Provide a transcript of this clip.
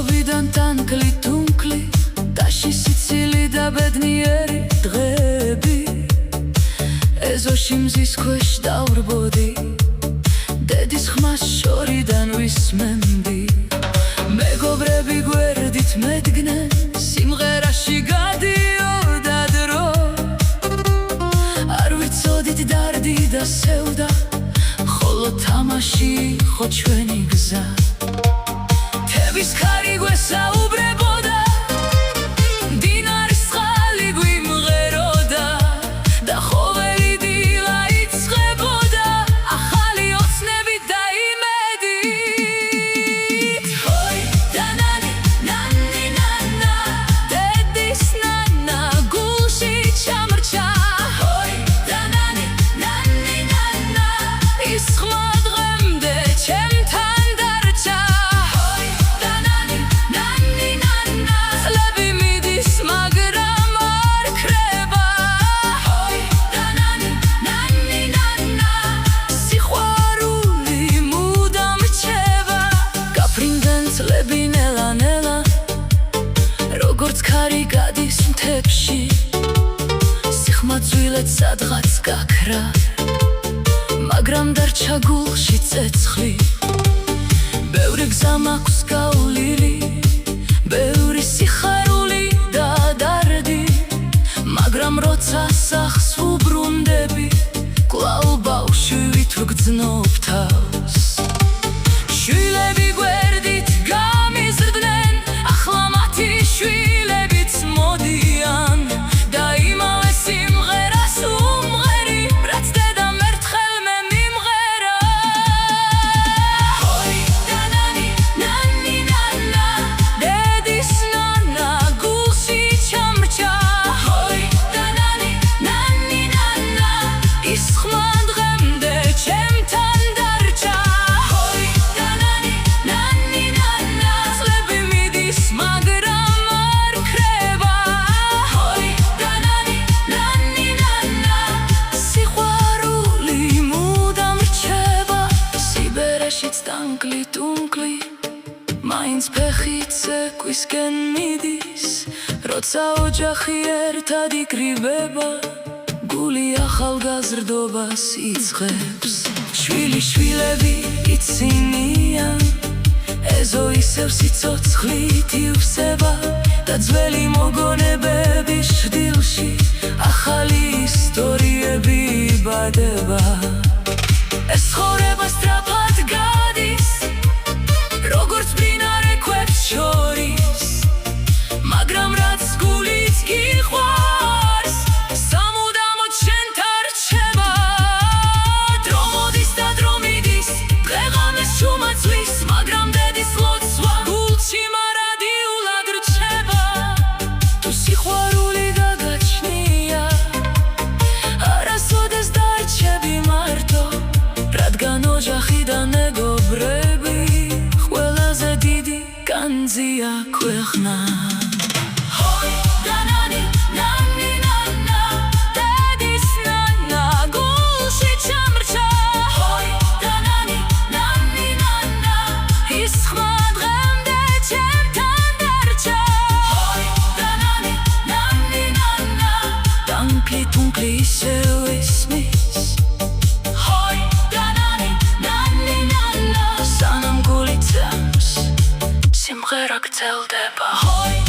ბავშვობიდან ტანკლი თუნკლი ტაში სიცილი და ბედნიერი დღეები ეზოში მზის ქვეშ დავრბოდი დედის ხმას შორიდან ვისმენდი მეგობრები გვერდით მედგნენ სიმღერაში გადიოდა დრო არ ვიცოდით დარდი და სევდა ხოლო თამაში იყო ჩვენი გზა თების ქარი გვესაუბრებოდა მდინარის წყალი გვიმღეროდა და ყოველი დილა იწყებოდა ახალი ოცნებით და იმედით ჰოი და ნანი ნანი ნანა დედის ნანა გულში ჩამრჩა ჰოი და ნანი ნანი ნანა ის ხმა დღემდე ჩემთან დარჩა როგორც ქარი გადის მთებში სიხმაძვილეთ სადღაც გაქრა მაგრამ დარჩა გულში ცეცხლი ბევრი გზა მაქვს გავლილი ბევრი სიხარული და დარდი მაგრამ როცა სახს ვუბრუნდები კვლავ ბავშვით ვგრძნობ თავს შვილები გვერდით გამიზრდნენ ახლა მათი შვილებიც მოდიან და იმავე სიმღერას უმღერი რაც დედამ ერთხელ მე მიმღერა ჰოი და ნანი ნანი ნანა დედის ნანა გულში ჩამრჩა ჰოი და ნანი ნანი ნანა ის ხმა დღემდე ჩემთან დარჩა ჰოი და ნანი ნანი ნანა წლები მიდის მაგრამ არ ქრება ჰოი და ნანი ნანი ნანა სიყვარული მუდამ რჩება სიბერეშიც ტანკლი თუნკლი მაინც ფეხი ცეკვისკენ მიდის როცა ოჯახი ერთად იკრიბება გული ახალგაზრდობას იწყებს შვილი შვილები იცინიან ეზო ისევ სიცოცხლით ივსება და ძველი მოგონებები შდილში ახალი ისტორიები იბადება ეს ცხოვრება სწრაფად გადის როგორც მდინარე ქვებს შორის მაგრამ რაც გულით გიყვარს სამუდამოდ შენთან რჩება დრო მოდის და დრო მიდის დღე-ღამეს ჩუმაცვის მაგრამ დედის ლოცვა გულში მარადიულად რჩება თუ სიყვარული გაგაჩნია არასოდეს დარჩები მარტო რადგან ოჯახი და მეგობრები ყველაზე დიდი განძია ქვეყნა ჰოი და ნანი ნანი ნანა დედის ნანა გულში ჩამრჩა ჰოი და ნანი ნანი ნანა ის ხმა დღემდე ჩემთან დარჩა ჰოი და ნანი ნანი ნანა ტანკლი თუნკლი ისევ ისმის ჰოი და ნანი ნანი ნანა სანამ გული წამს სიმღერა გრძელდება ჰოი